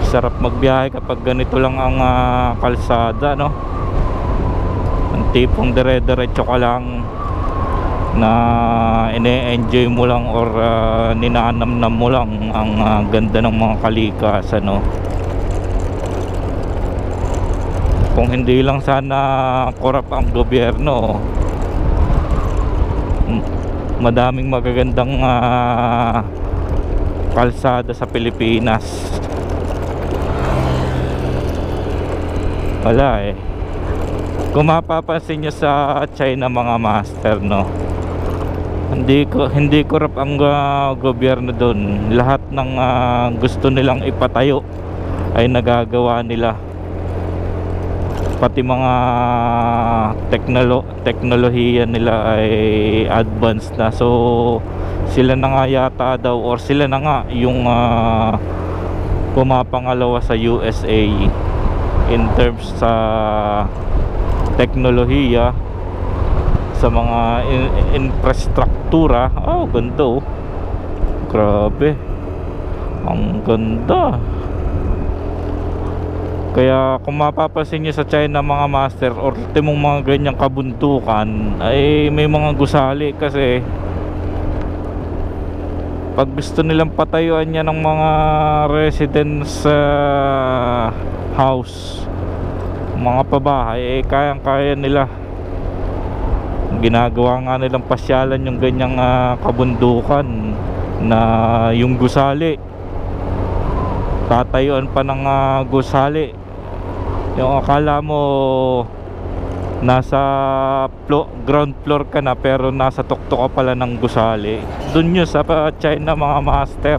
Sarap magbiyahe kapag ganito lang ang kalsada, no? Ang tipong dire-diretso ka lang na ine-enjoy mo lang or ninanamnam mo lang ang ganda ng mga kalikasan, no? Kung hindi lang sana korap ang gobyerno, madaming magagandang kalsada sa Pilipinas. Wala eh. Kung mapapansin nyo sa China, mga master, no, hindi korap ang gobyerno doon. Lahat ng gusto nilang ipatayo ay nagagawa nila. Pati mga teknolohiya nila ay advanced na. So sila na nga yata daw, or sila na nga yung pumapangalawa sa USA in terms sa teknolohiya, sa mga infrastruktura. Oh, ganda oh. Grabe, ang ganda. Kaya kung mapapansin nyo sa China, mga master, or timong mga ganyang kabuntukan, ay may mga gusali. Kasi pag gusto nilang patayuan niya ng mga residence house, mga pabahay, kayang-kaya nila. Ginagawa nga nilang pasyalan yung ganyang kabundukan na yung gusali. Tatayuan pa ng gusali. Yung akala mo nasa ground floor ka na, pero nasa tuktok ka pala ng gusali. Dun yun sa China, mga master.